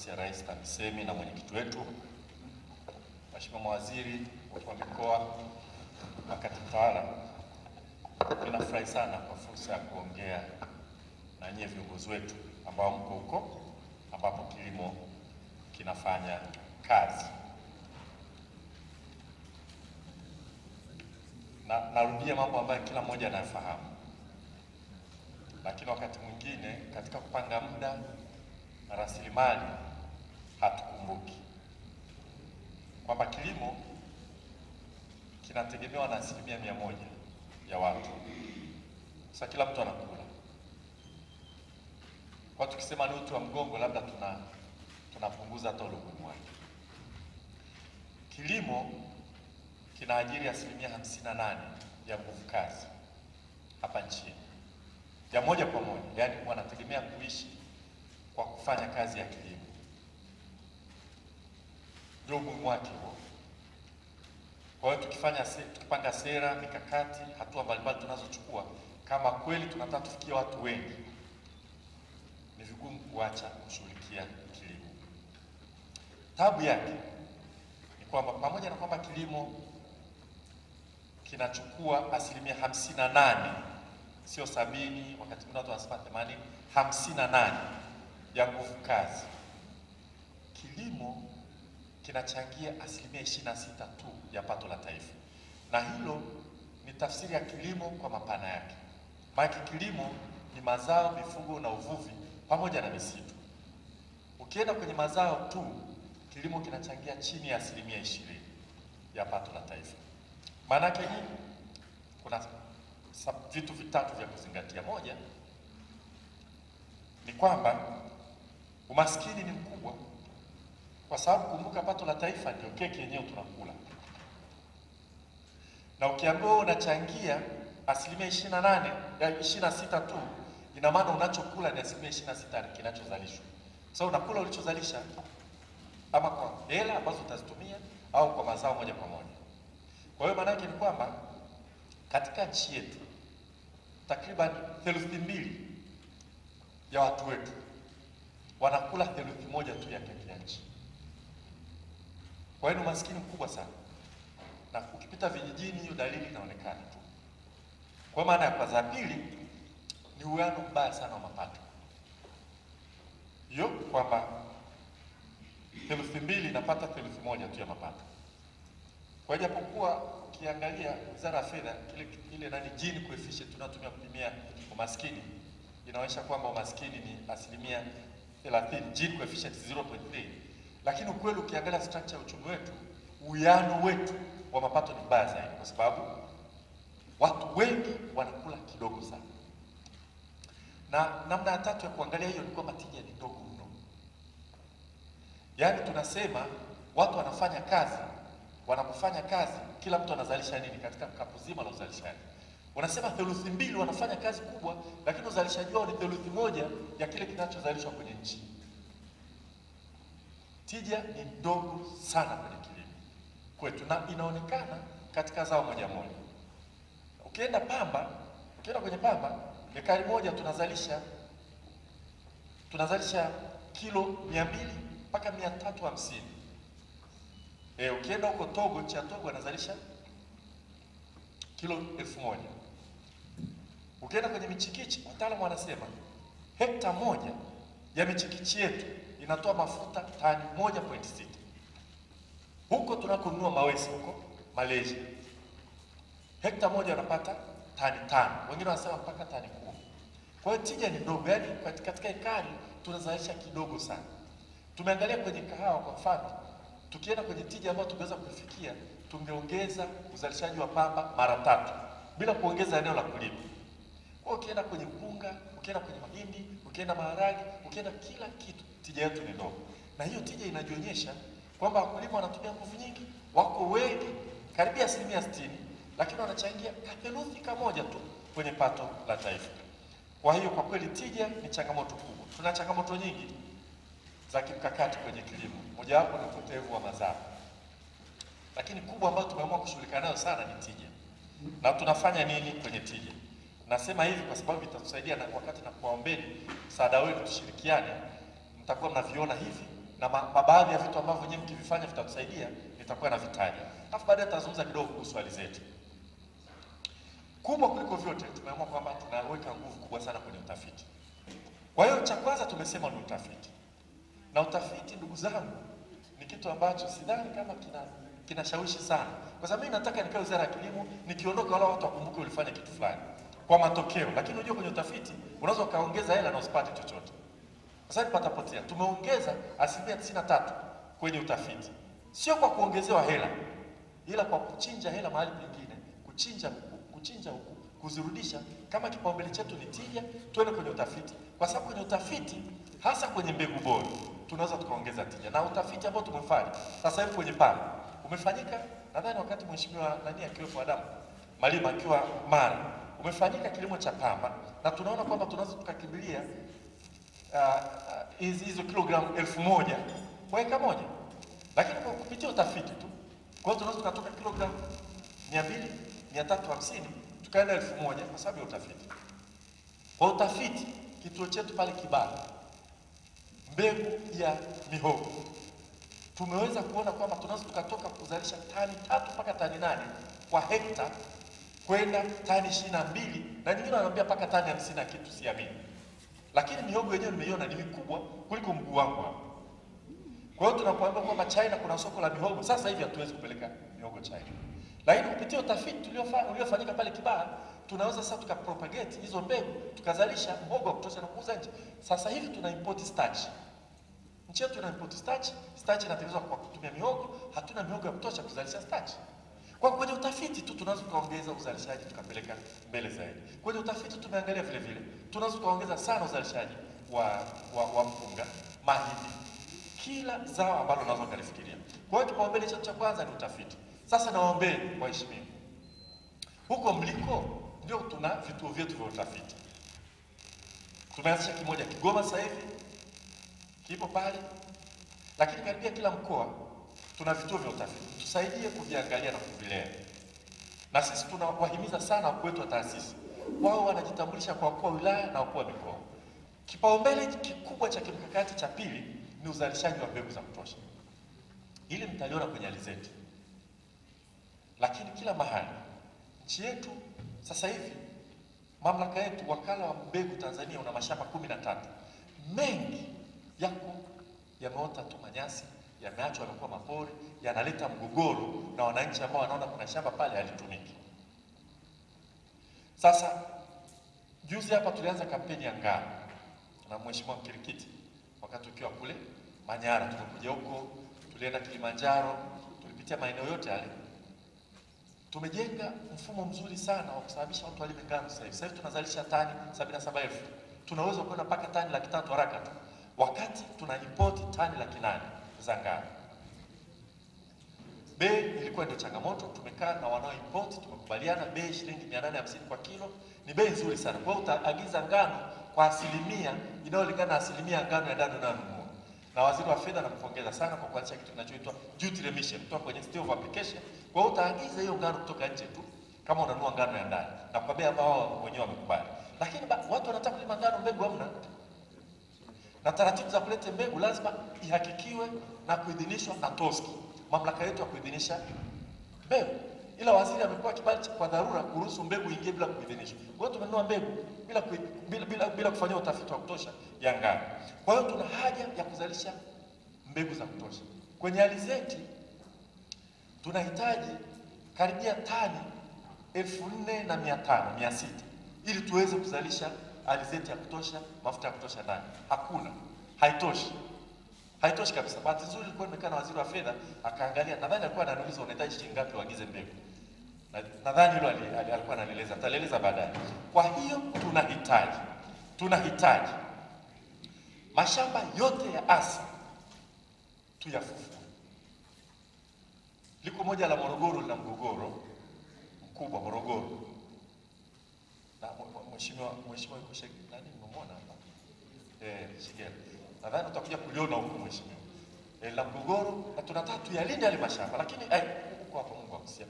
Ofisi ya Rais TAMISEMI na mwenyekiti wetu, Mheshimiwa Mawaziri, wakuu wa mikoa, makatibu tawala, ninafurahi sana kwa fursa ya kuongea na nyie viongozi wetu ambao mko huko ambapo kilimo kinafanya kazi. Narudia mambo ambayo kila mmoja anafahamu, lakini wakati mwingine katika kupanga muda na rasilimali hatukumbuki kwamba kilimo kinategemewa na 100% ya watu. Sasa kila mtu anakula. Kwa tukisema ni uti wa mgongo, labda tunapunguza hata ule umuhimu wake. Kilimo kinaajiri 58% ya nguvu kazi hapa nchini, ya moja kwa moja, yaani wanategemea kuishi kwa kufanya kazi ya kilimo. Ndio umuhimu wake huo. Kwa hiyo tukipanga sera, mikakati, hatua mbalimbali tunazochukua, kama kweli tunataka tufikie watu wengi, ni vigumu kuacha kushughulikia kilimo. Tabu yake ni kwamba pamoja na kwamba kilimo kinachukua 58%, sio 70, wakati mwingine watu wanasema 80, 58 ya nguvu kazi, kilimo kinachangia 26% tu ya pato la taifa. Na hilo ni tafsiri ya kilimo kwa mapana yake. Maana kilimo ni mazao, mifugo na uvuvi pamoja na misitu. Ukienda kwenye mazao tu, kilimo kinachangia chini ya 20% ya pato la taifa. Maana yake kuna vitu vitatu vya kuzingatia. Moja ni kwamba umaskini ni mkubwa, kwa sababu kumbuka, pato la taifa ndio keki yenyewe tunakula. Na ukiambiwa unachangia 26% tu, ina maana unachokula ni 26% kinachozalishwa. Sasa unakula ulichozalisha, ama kwa hela ambazo utazitumia au kwa mazao moja kwa moja. Kwa hiyo maana yake ni kwamba katika nchi yetu takriban 2/3 ya watu wetu wanakula 1/3 tu ya keki ya nchi. Kwa hiyo umaskini mkubwa sana, na ukipita vijijini hiyo dalili inaonekana tu. Kwa maana ya kwanza. Pili ni uwiano mbaya sana wa mapato, hiyo kwamba 2/3 inapata 1/3 tu ya mapato. Kwa hiyo japokuwa ukiangalia Wizara ya Fedha ile Gini coefficient tunatumia kupimia umaskini inaonyesha kwamba umaskini ni 30%, Gini coefficient 0.3, lakini ukweli ukiangalia structure ya uchumi wetu, uwiano wetu wa mapato ni mbaya zaidi, kwa sababu watu wengi wanakula kidogo sana. Na namna ya tatu ya kuangalia hiyo ni kwamba tija ni ndogo mno. Yaani tunasema watu wanafanya kazi, wanapofanya kazi kila mtu anazalisha nini katika kapu zima la uzalishaji? Unasema 2/3 wanafanya kazi kubwa, lakini uzalishaji wao ni 1/3 ya kile kinachozalishwa kwenye nchi. Tija ni ndogo sana kwenye kilimo kwetu, na inaonekana katika zao moja moja. Ukienda kwenye pamba, ekari moja tunazalisha kilo 200 mpaka 350. Ukienda huko Togo, nchi ya Togo anazalisha kilo 1000. Ukienda kwenye michikichi, wataalamu wanasema hekta moja ya michikichi yetu inatoa mafuta tani 1.6. Huko tunakonunua mawese huko Malaysia, hekta moja unapata tani 5, wengine wanasema mpaka tani 10. Kwa hiyo tija ni ndogo, yaani katika ekari tunazalisha kidogo sana. Tumeangalia kwenye kahawa kwa mfano, tukienda kwenye tija ambayo tungeweza kufikia, tungeongeza uzalishaji wa pamba mara 3 bila kuongeza eneo la kulima. Kwa ukienda kwenye mpunga, ukienda kwenye mahindi, ukienda maharage, ukienda kila kitu, tija yetu ni ndogo. Na hiyo tija inajionyesha kwamba wakulima wanatumia nguvu nyingi, wako wengi, karibia 60%, lakini wanachangia 1/3 tu kwenye pato la taifa. Kwa hiyo kwa kweli tija ni changamoto kubwa. Tuna changamoto nyingi za kimkakati kwenye kilimo. Mojawapo ni upotevu wa mazao, lakini kubwa ambayo tumeamua kushughulika nayo sana ni tija. Na tunafanya nini kwenye tija? Nasema hivi kwa sababu itatusaidia na wakati na kuwaombeni msaada wenu, tushirikiane, mtakuwa mnaviona hivi na baadhi ya vitu ambavyo nyinyi mkivifanya vitatusaidia, nitakuwa na vitaji. Alafu baadaye tutazungumza kidogo kuhusu alizeti. Kubwa kuliko vyote, tumeamua kwamba tunaweka nguvu kubwa sana kwenye utafiti. Kwa hiyo cha kwanza tumesema ni utafiti. Na utafiti, ndugu zangu, ni kitu ambacho sidhani kama kinashawishi sana. Kwa sababu mimi nataka nikae Wizara ya Kilimo, nikiondoka wala watu wakumbuke ulifanya kitu fulani kwa matokeo. Lakini unajua kwenye utafiti unaweza kaongeza hela na usipate chochote. Sasa patapotea. Tumeongeza 93% kwenye utafiti. Sio kwa kuongezewa hela, ila kwa kuchinja hela mahali pengine, kuchinja huku, kuzirudisha. Kama kipaumbele chetu ni tija, tuende kwenye utafiti. Kwa sababu kwenye utafiti, hasa kwenye mbegu bora, tunaweza tukaongeza tija. Na utafiti ambao tumefanya sasa hivi kwenye pamba umefanyika, nadhani wakati mheshimiwa akiwepo Adamu Malima akiwa Mara, umefanyika kilimo cha pamba, na tunaona kwamba tunaweza tukakimbilia hizo kilogramu 1000 kwa eka moja, lakini kwa kupitia utafiti tu. Kwa hiyo tunaweza tukatoka kilogramu 200, 350 tukaenda 1000 kwa sababu ya utafiti. Kwa utafiti, kituo chetu pale Kibaha, mbegu ya mihogo, tumeweza kuona kwamba tunaweza tukatoka kuzalisha tani 3 mpaka tani 8 kwa hekta kwenda tani 22, na nyingine wanaambia mpaka tani 50 na kitu, siamini. Lakini mihogo yenyewe nimeiona ni mikubwa kuliko mguu wangu hapa. Kwa hiyo tunapoambia kwamba China kuna soko la mihogo, sasa hivi hatuwezi kupeleka mihogo China. Lakini kupitia utafiti uliofanyika pale Kibaha, tunaweza sasa tukapropagate hizo mbegu, tukazalisha mhogo wa kutosha na kuuza nje. Sasa hivi tuna import starch. Nchi yetu ina import starch, starch inatengenezwa kwa kutumia mihogo, hatuna mihogo ya kutosha kuzalisha starch. Kwa kwenye utafiti tu tunaweza kuongeza uzalishaji tukapeleka mbele zaidi. Kwenye utafiti tumeangalia vile vile, tunaweza kuongeza sana uzalishaji wa mpunga, mahindi, kila zao ambalo unaweza kulifikiria. Kwa hiyo kipaumbele chetu cha kwanza ni utafiti. Sasa nawaombeni waheshimiwa, huko mliko ndio tuna vituo vyetu vya utafiti. Tumeanzisha kimoja Kigoma sasa hivi, kipo pale, lakini karibia kila mkoa tuna vituo vya utafiti. Tusaidie kuviangalia na kuvilea. Na sisi tunawahimiza sana wakuu wetu wa taasisi, wao wanajitambulisha kwa wakuu wa wilaya na wakuu wa mikoa. Kipaumbele kikubwa cha kimkakati cha pili ni uzalishaji wa mbegu za kutosha. Hili mtaliona kwenye alizeti. Lakini kila mahali nchi yetu sasa hivi, mamlaka yetu, wakala wa mbegu Tanzania, una mashamba 13. Mengi yako yameota tu manyasi, yameachwa yamekuwa mapori, yanaleta mgogoro na wananchi ambao wanaona kuna shamba pale halitumiki. Sasa juzi hapa tulianza kampeni ya ngano na Mheshimiwa Kirikiti, wakati ukiwa kule Manyara. Tumekuja huko, tulienda Kilimanjaro, tulipitia maeneo yote yale. Tumejenga mfumo mzuri sana wa kusababisha watu walime ngano sasa hivi. Sasa hivi tunazalisha tani 77,000. Tunaweza kwenda mpaka tani 300,000 haraka tu, wakati tuna import tani 800,000 za ngano. Bei ilikuwa ndio changamoto. Tumekaa na wanao import, tumekubaliana bei shilingi 850 kwa kilo. Ni bei nzuri sana. Kwa hiyo utaagiza ngano kwa asilimia inayolingana na asilimia ngano ya ndani unayonunua. Na waziri wa fedha nampongeza sana kwa kuanzisha kitu kinachoitwa duty remission kutoka kwenye state of application. Kwa hiyo utaagiza hiyo ngano kutoka nje tu kama unanunua ngano ya ndani, na kwa bei ambao wenyewe wamekubali. Lakini watu wanataka kulima ngano, mbegu hamna. Na taratibu za kuleta mbegu lazima ihakikiwe na kuidhinishwa na TOSCI, mamlaka yetu ya kuidhinisha mbegu. Ila waziri amekuwa kibali kwa dharura kuruhusu mbegu ingie bila kuidhinishwa. Kwa hiyo tumenunua mbegu bila kufanya utafiti wa kutosha ya ngano. Kwa hiyo tuna haja ya kuzalisha mbegu za kutosha. Kwenye alizeti tunahitaji karibia tani 4,500, 600 ili tuweze kuzalisha alizeti ya kutosha, mafuta ya kutosha ndani. Hakuna, haitoshi kabisa. Bahati nzuri nilikuwa nimekaa na waziri wa fedha, akaangalia, nadhani alikuwa ananiuliza unahitaji shilingi ngapi uagize mbegu. Nadhani hilo alikuwa ananieleza, ataeleza baadaye. Kwa hiyo tunahitaji mashamba yote ya ASA tuyafufue. Liko moja la Morogoro lina mgogoro mkubwa Morogoro. Na mheshimiwa yuko nani mmemwona hapa? Shigela. Nadhani utakuja kuliona huko mheshimiwa. La mgogoro, na tunataka tuyalinde yale mashamba, lakini huko hapo Mungu amsikia.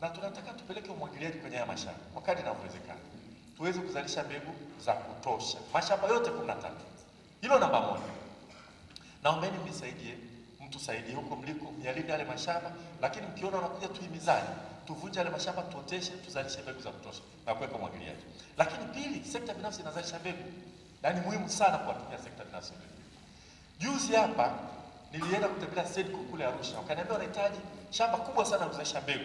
Na tunataka tupeleke umwagiliaji kwenye haya mashamba kwa kadri inavyowezekana, tuweze kuzalisha mbegu za kutosha mashamba yote 13. Hilo namba 1. Naombeni mnisaidie, mtusaidie huko mliko, myalinde yale mashamba, lakini mkiona wanakuja tuhimizane, tuvunje yale mashamba, tuoteshe, tuzalishe mbegu za kutosha na kuweka umwagiliaji. Lakini pili, sekta binafsi inazalisha mbegu. Na ni muhimu sana kuwatumia sekta binafsi. Juzi hapa nilienda kutembelea SEDCO kule Arusha. Wakaniambia wanahitaji shamba kubwa sana kuzalisha mbegu.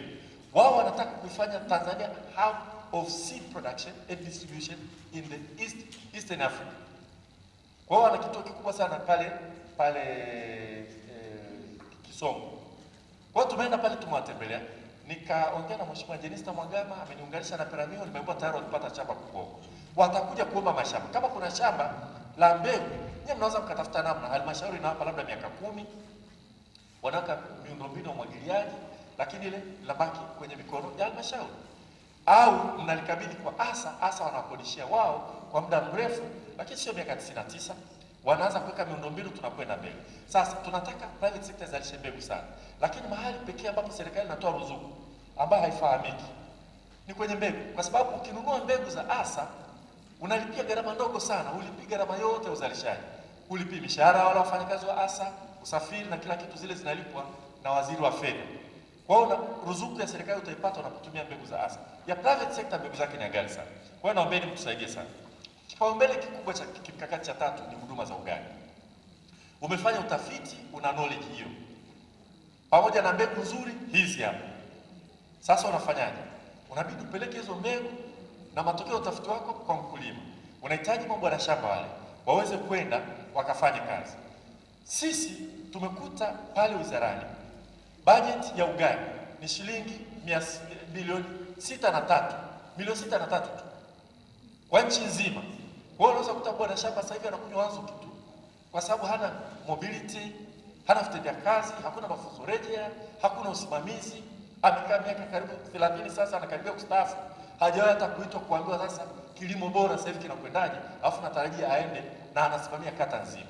Wao wanataka kuifanya Tanzania hub of seed production and distribution in the Eastern Africa. Kwa hiyo wana kituo kikubwa sana pale Kisongo. Kwa hiyo tumeenda pale, tumewatembelea. Nikaongea na Mheshimiwa Jenista Mwagama, ameniunganisha na Peramio, nimeambiwa tayari wakipata shamba kubwa huko. Watakuja kuomba mashamba. Kama kuna shamba la mbegu, nyinyi mnaweza mkatafuta namna. Halmashauri inawapa labda miaka 10. Wanaweka miundombinu ya umwagiliaji, lakini ile labaki kwenye mikono ya halmashauri. Au mnalikabidhi kwa ASA wanakodishia wao kwa muda mrefu, lakini sio miaka 99. Wanaanza kuweka miundombinu, tunakwenda mbele. Sasa tunataka private sector zalishe mbegu sana. Lakini mahali pekee ambapo serikali inatoa ruzuku ambayo haifahamiki ni kwenye mbegu, kwa sababu ukinunua mbegu za ASA unalipia gharama ndogo sana, ulipi gharama yote ya uzalishaji. Ulipi mishahara wala wafanyakazi wa ASA, usafiri na kila kitu, zile zinalipwa na waziri wa fedha. Kwa hiyo ruzuku ya serikali utaipata unapotumia mbegu za ASA. Ya private sector mbegu zake ni ghali sana. Kwa hiyo naombeni mtusaidie sana. Kipaumbele kikubwa cha kimkakati cha tatu ni huduma za ugani. Umefanya utafiti, una knowledge hiyo, pamoja na mbegu nzuri hizi hapa. Sasa unafanyaje? Unabidi upeleke hizo mbegu na matokeo ya utafiti wako kwa mkulima. Unahitaji mabwana shamba wale waweze kwenda wakafanye kazi. Sisi tumekuta pale wizarani budget ya ugani ni shilingi milioni 6.3 tu kwa nchi nzima. Kwa hiyo unaweza kukuta bwana shamba sasa hivi anakunywa wanzo kitu, kwa sababu hana mobility, hana vitendea kazi, hakuna mafunzo rejea, hakuna usimamizi. Amekaa miaka karibu 30 sasa, anakaribia kustaafu, hajawahi hata kuitwa kuambiwa sasa kilimo bora sasa hivi kinakwendaje, alafu natarajia aende na anasimamia kata nzima.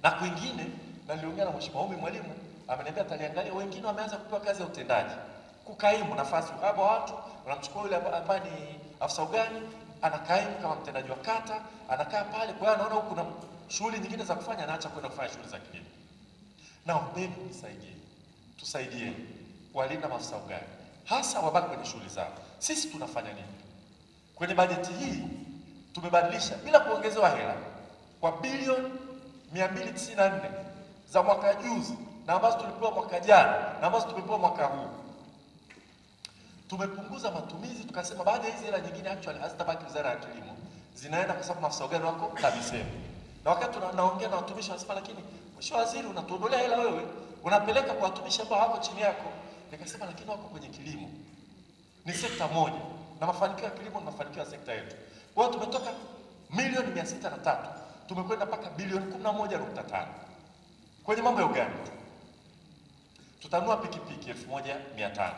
Na kwingine, na niliongea na Mheshimiwa Umi Mwalimu, ameniambia ataliangalia, wengine wameanza kupewa kazi ya utendaji, kukaimu nafasi uhaba watu, wanamchukua yule ambaye ni afisa ugani, anakaimu kama mtendaji wa kata, anakaa pale. Kwa hiyo anaona huku kuna shughuli nyingine za kufanya, anaacha kwenda kufanya shughuli za kilimo. Naombeni mnisaidie, tusaidie kuwalinda maafisa ugani, hasa wabaki kwenye shughuli zao. Sisi tunafanya nini? Kwenye bajeti hii tumebadilisha bila kuongezewa hela kwa bilioni 294 za mwaka juzi na ambazo tulipewa mwaka jana na ambazo tumepewa mwaka huu. Tumepunguza matumizi, tukasema baada ya hizi hela nyingine actually hazitabaki Wizara ya Kilimo, zinaenda kwa sababu maafisa ugani wako TAMISEMI. Na wakati tunaongea na watumishi wanasema, lakini Mheshimiwa Waziri, unatuondolea hela wewe, unapeleka kwa watumishi ambao wako chini yako. Nikasema lakini wako kwenye kilimo, ni sekta moja, na mafanikio ya kilimo ni mafanikio ya sekta yetu. Kwa hiyo tumetoka milioni 603 tumekwenda mpaka bilioni 11.5 kwenye mambo ya ugani. Tutanunua pikipiki 1500.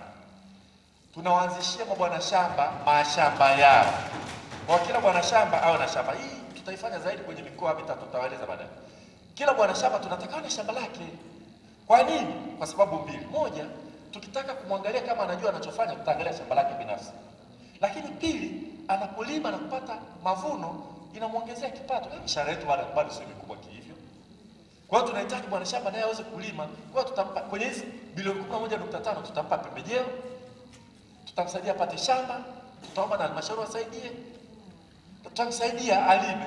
Tunawaanzishia mabwana shamba mashamba yao. Kwa kila bwana shamba au na shamba. Hii tutaifanya zaidi kwenye mikoa mitatu, tutawaeleza baadaye. Kila bwana shamba tunataka na shamba lake. Kwa nini? Kwa sababu mbili. Moja, tukitaka kumwangalia kama anajua anachofanya, tutaangalia shamba lake binafsi. Lakini pili, anapolima na kupata mavuno inamuongezea kipato. Mishahara yetu bado sio mikubwa hivyo. Kwa hiyo tunahitaji bwana shamba naye aweze kulima. Kwa hiyo tutampa kwenye hizi bilioni 11.5 tutampa pembejeo, tutamsaidia apate shamba, tutaomba na halmashauri wasaidie, tutamsaidia alime,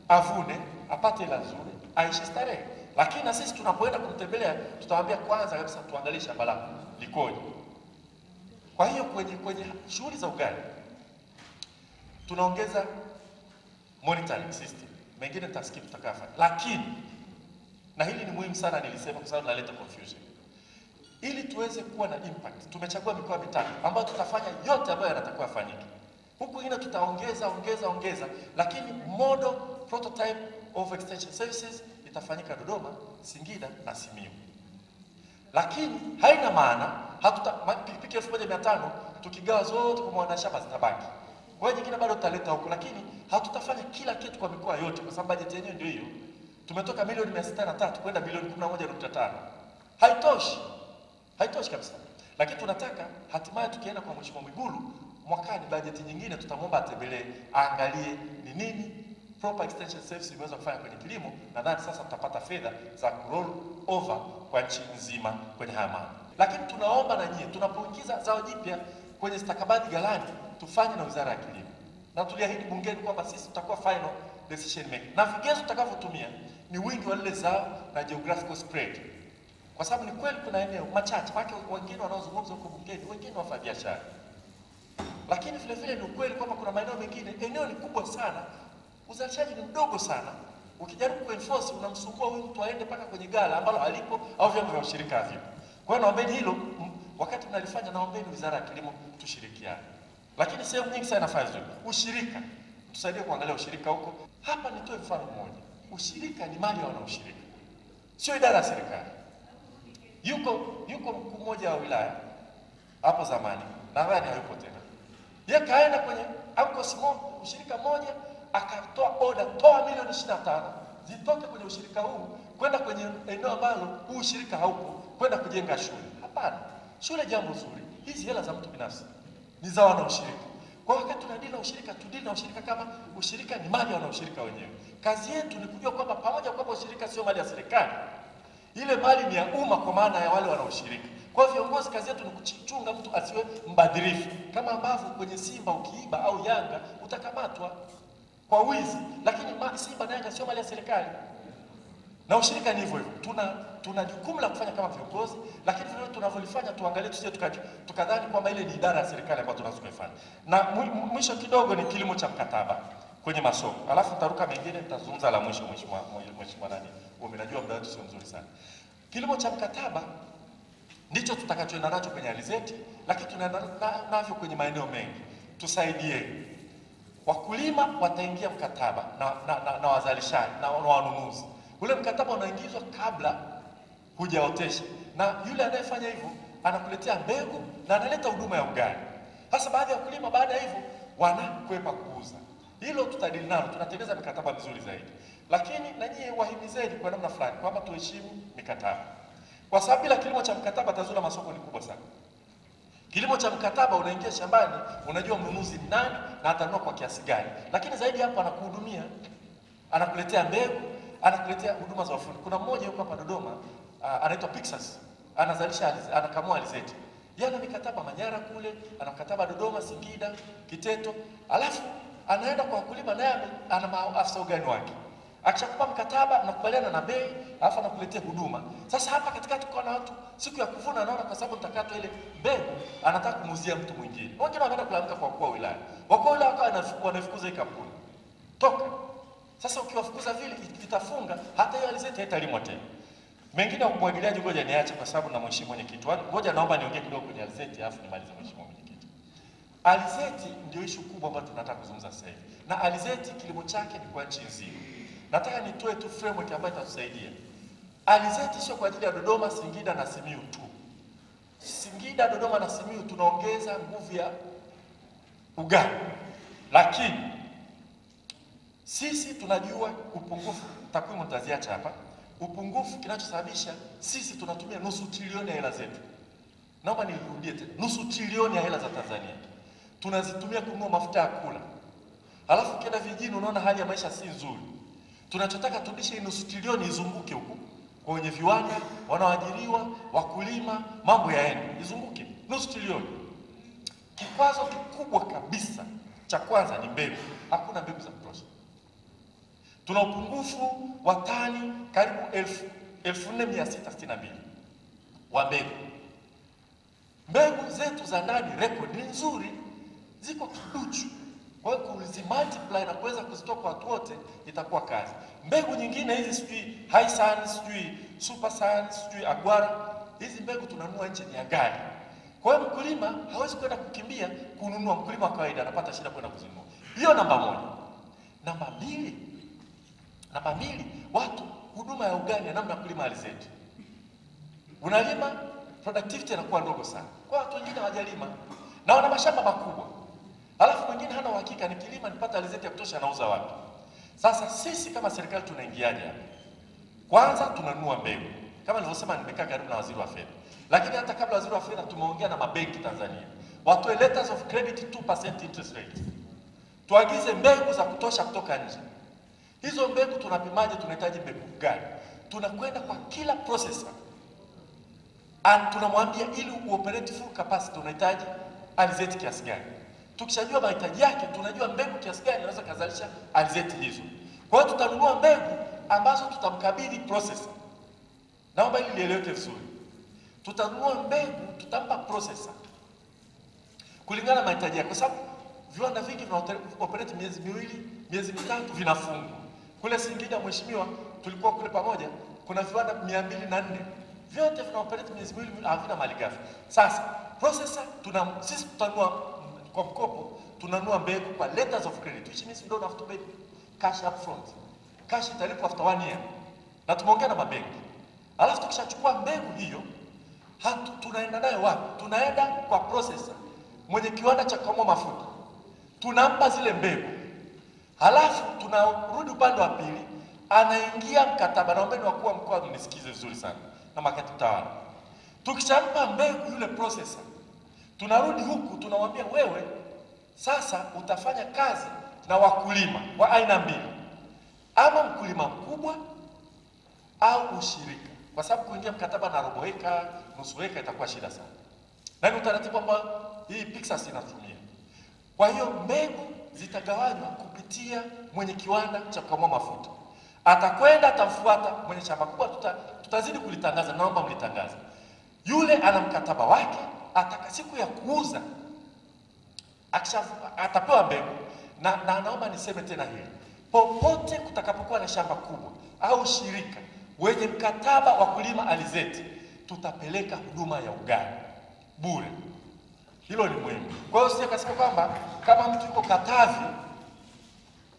avune, apate hela nzuri, aishi starehe. Lakini na sisi tunapoenda kumtembelea, tutawaambia kwanza kabisa tuangalie shamba lako likoje. Kwa hiyo kwenye shughuli za ugani tunaongeza monitoring system. Mengine nitasikia tutakafa. Lakini na hili ni muhimu sana, nilisema kwa sababu naleta confusion. Ili tuweze kuwa na impact, tumechagua mikoa mitatu ambayo tutafanya yote ambayo yanatakiwa yafanyike. Huku wengine tutaongeza, lakini model prototype of extension services itafanyika Dodoma, Singida na Simiyu. Lakini haina maana pikipiki 1500 tukigawa zote kwa wanashamba zitabaki. Kwa hiyo nyingine bado tutaleta huko, lakini hatutafanya kila kitu kwa mikoa yote kwa sababu bajeti yenyewe ndio hiyo. Tumetoka milioni 603 kwenda bilioni 11.5. Haitoshi kabisa. Lakini tunataka hatimaye tukienda kwa Mheshimiwa Mwigulu mwakani, bajeti nyingine tutamwomba atembelee, aangalie ni nini proper extension service imeweza kufanya kwenye kilimo, nadhani sasa tutapata fedha za roll over kwa nchi nzima kwenye haya mambo. Lakini tunaomba na nyie, tunapoingiza zao jipya kwenye stakabadhi ghalani, tufanye na Wizara ya Kilimo, na tuliahidi bungeni kwamba sisi tutakuwa final decision maker, na vigezo tutakavyotumia ni wingi wa lile zao na geographical spread, kwa sababu ni kweli kuna eneo machache wake wengine wanaozungumza huko bungeni, wengine wafanya biashara, lakini vile vile ni ukweli kwamba kuna maeneo mengine eneo ni kubwa sana, uzalishaji ni mdogo sana. Ukijaribu kuenforce unamsumbua huyu mtu aende mpaka kwenye ghala ambalo alipo au vyombo vya ushirika havipo. Kwa hiyo naombeni hilo wakati mnalifanya, naombeni Wizara ya Kilimo tushirikiane. Lakini sehemu nyingi sana nafasi hizo. Ushirika, tusaidie kuangalia ushirika huko. Hapa nitoe mfano mmoja. Ushirika ni mali ya wanaoshirika, sio idara ya serikali. Yuko mkuu mmoja wa wilaya hapo zamani, nadhani hayupo tena. Yeye kaenda kwenye AMCOS ushirika mmoja, akatoa order, toa milioni 25 zitoke kwenye ushirika huu kwenda kwenye eneo ambalo huu ushirika haupo, kwenda kujenga shule. Hapana, shule jambo zuri. Hizi hela za mtu binafsi ni za wanaoshirika. Kwa wakati tunadili na ushirika, tudili na ushirika kama ushirika ni mali ya wanaoshirika wenyewe. Kazi yetu ni kujua kwamba pamoja kwamba ushirika sio mali ya serikali, ile mali ni ya umma kwa maana ya wale wanaoshirika. Kwa viongozi, kazi yetu ni kuchunga mtu asiwe mbadhirifu, kama ambavyo kwenye Simba ukiiba au Yanga utakamatwa kwa wizi, lakini Simba na Yanga sio mali ya serikali. Na ushirika ni hivyo hivyo. Tuna jukumu la kufanya kama viongozi, lakini vile tunavyolifanya tuangalie tusije tukadhani kwamba ile ni idara ya serikali ambayo tunazofanya. Na mwisho kidogo ni kilimo cha mkataba kwenye masoko. Alafu nitaruka mengine, nitazungumza la mwisho mheshimiwa nani. Najua muda wetu sio mzuri sana. Kilimo cha mkataba ndicho tutakachoenda nacho kwenye alizeti, lakini tunaenda navyo kwenye maeneo mengi. Tusaidie. Wakulima wataingia mkataba na wazalishaji na wanunuzi. Ule mkataba unaingizwa kabla hujaotesha, na yule anayefanya hivyo anakuletea mbegu na analeta huduma ya ugani. Sasa baadhi ya wakulima baada ya hivyo wanakwepa kuuza. Hilo tutadili nalo, tunatengeneza mikataba mizuri zaidi. Lakini na nyie wahimizeni kwa namna fulani kwamba tuheshimu mikataba. Kwa sababu bila kilimo cha mkataba tazula masoko ni kubwa sana. Kilimo cha mkataba unaingia shambani, unajua mnunuzi ni nani na atanunua kwa kiasi gani. Lakini zaidi hapo anakuhudumia, anakuletea mbegu, anakuletea huduma za ufundi. Kuna mmoja yuko hapa Dodoma, anaitwa Pixas, anazalisha anakamua alizeti. Yeye ana mikataba Manyara kule, ana mkataba Dodoma, Singida, Kiteto. Alafu anaenda kwa wakulima naye ana maafisa ugani wake. Akishakupa mkataba nakubaliana na bei, alafu anakuletea huduma. Sasa hapa katikati kuna watu siku ya kuvuna anaona kwa sababu nitakatwa ile mbegu, anataka kumuuzia mtu mwingine. Wengine wanaenda kulalamika kwa wakuu wa wilaya. Wakuu wa wilaya wanafukuza hii kampuni. Toka. Sasa ukiwafukuza vile itafunga, hata hiyo alizeti haitalimwa tena. Mengine umwagiliaji ngoja niache kwa sababu na mheshimiwa mwenyekiti. Ngoja naomba niongee kidogo kwenye alizeti alafu nimalize mheshimiwa mwenyekiti. Alizeti ndio issue kubwa ambayo tunataka kuzungumza sasa hivi. Na alizeti kilimo chake ni kwa nchi nzima. Nataka nitoe tu framework ambayo itatusaidia. Alizeti sio kwa ajili ya Dodoma, Singida na Simiyu tu. Singida, Dodoma na Simiyu tunaongeza nguvu ya ugani. Lakini sisi tunajua upungufu, takwimu nitaziacha hapa. Upungufu kinachosababisha sisi tunatumia nusu trilioni ya hela zetu. Naomba nirudie tena. Nusu trilioni ya hela za Tanzania tunazitumia kununua mafuta ya kula. Alafu ukienda vijijini unaona hali ya maisha si nzuri. Tunachotaka turudishe nusu trilioni izunguke huko kwenye viwanda, wanaoajiriwa, wakulima, mambo yaende. Izunguke nusu trilioni. Kikwazo kikubwa kabisa cha kwanza ni mbegu. Hakuna mbegu za kutosha. Tuna upungufu wa tani karibu 1462 wa mbegu. Mbegu zetu za ndani record ni nzuri, ziko kiduchu. Kwa hiyo kuzimultiply na kuweza kuzitoa kwa watu wote itakuwa kazi. Mbegu nyingine hizi sijui High Sun, sijui Super Sun, sijui Agwara, hizi mbegu tunanunua nje ni ya gari. Kwa hiyo mkulima hawezi kwenda kukimbia kununua, mkulima wa kawaida anapata shida kwenda kuzinunua. Hiyo namba moja. Namba mbili, watu huduma ya ugani ya namna kulima alizeti. Unalima, productivity inakuwa ndogo sana. Kwa watu wengine hawajalima na wana mashamba makubwa. Alafu mwingine hana uhakika nikilima nipata alizeti ya kutosha nauza wapi. Sasa sisi kama serikali tunaingiaje hapa? Kwanza tunanunua mbegu. Kama nilivyosema nimekaa karibu na waziri wa fedha. Lakini hata kabla waziri wa fedha tumeongea na mabenki Tanzania. Watoe letters of credit 2% interest rate. Tuagize mbegu za kutosha kutoka nje. Hizo mbegu tunapimaje? Tunahitaji mbegu gani? Tunakwenda kwa kila processor tunamwambia ili uoperate full capacity unahitaji alizeti kiasi gani. Tukishajua mahitaji yake, tunajua mbegu kiasi gani inaweza kuzalisha alizeti hizo. Kwa hiyo tutanunua mbegu ambazo tutamkabidhi processor. Naomba ili lieleweke vizuri. Tutanunua mbegu, tutampa processor kulingana na mahitaji yake, kwa sababu viwanda vingi vinaoperate miezi miwili, miezi mitatu vinafungwa. Kule Singida, mheshimiwa, tulikuwa kule pamoja, kuna viwanda 204 vyote vinaoperate miezi miwili, havina malighafi. Sasa processor sisi tutanunua kwa mkopo, tunanunua mbegu kwa letters of credit, which means we don't have to pay cash up front. Cash italipwa after 1 year. Na tumeongea na mabenki. Alafu tukishachukua mbegu hiyo, tunaenda nayo wapi? Tunaenda kwa processor mwenye kiwanda cha kukamua mafuta. Tunampa zile mbegu. Halafu tunarudi upande wa pili, anaingia mkataba. Naombeni wakuu wa mkoa mnisikize vizuri sana na makatibu tawala. Tukishampa mbegu yule processor, tunarudi huku tunamwambia wewe sasa utafanya kazi na wakulima wa aina mbili. Ama mkulima mkubwa au ushirika. Kwa sababu kuingia mkataba na robo eka, nusu eka itakuwa shida sana. Na ni utaratibu ambao hii Pixas inatumia. Kwa hiyo mbegu zitagawanywa kupitia mwenye kiwanda cha kukamua mafuta. Atakwenda atafuata mwenye shamba kubwa, tutazidi kulitangaza, naomba mlitangaze. Yule ana mkataba wake, ataka siku ya kuuza atapewa mbegu na naomba niseme tena hili. Popote kutakapokuwa na shamba kubwa au shirika wenye mkataba wa kulima alizeti, tutapeleka huduma ya ugali bure. Hilo ni muhimu. Kwa hiyo sisi kasema kwamba kama mtu yuko Katavi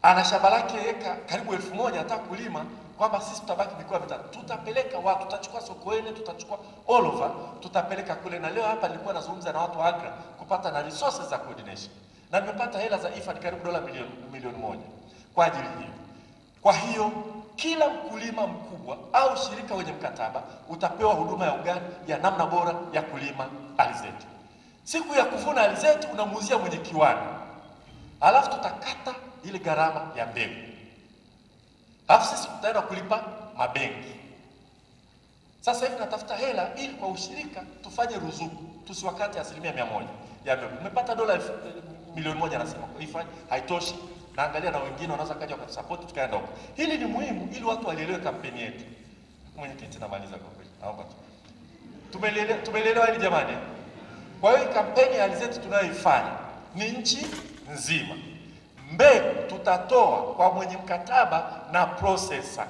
ana shamba lake eka karibu 1000 anataka kulima, kwamba sisi tutabaki mikoa mitatu. Tutapeleka watu, tutachukua Sokoine, tutachukua all over, tutapeleka kule. Na leo hapa nilikuwa nazungumza na watu wa Agra kupata na resources za coordination. Na nimepata hela za IFAD karibu dola milioni 1 kwa ajili hiyo. Kwa hiyo kila mkulima mkubwa au shirika wenye mkataba utapewa huduma ya ugali ya namna bora ya kulima alizeti. Siku ya kuvuna alizeti unamuuzia mwenye kiwanda. Alafu tutakata ile gharama ya mbegu. Alafu sisi tutaenda kulipa mabenki. Sasa hivi natafuta hela ili kwa ushirika tufanye ruzuku, tusiwakate 100% ya mbegu. Umepata dola milioni 1 nasema kwa IFAD haitoshi. Naangalia na wengine wanaweza kaja kwa support tukaenda huko. Hili ni muhimu ili watu walielewe kampeni yetu. Mwenyekiti namaliza kwa kweli. Naomba tu. Tumeelewa hili jamani. Kwa hiyo kampeni ya alizeti tunayoifanya ni nchi nzima. Mbegu tutatoa kwa mwenye mkataba na processor.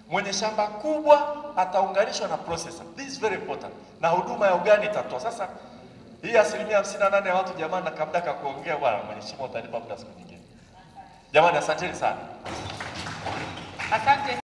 Mwenye shamba kubwa ataunganishwa na processor. This is very important. Na huduma ya ugani itatoa. Sasa hii 58% ya watu jamani, na kabla kuongea bwana mheshimiwa utanipa muda siku nyingine. Jamani asanteni sana. Asante.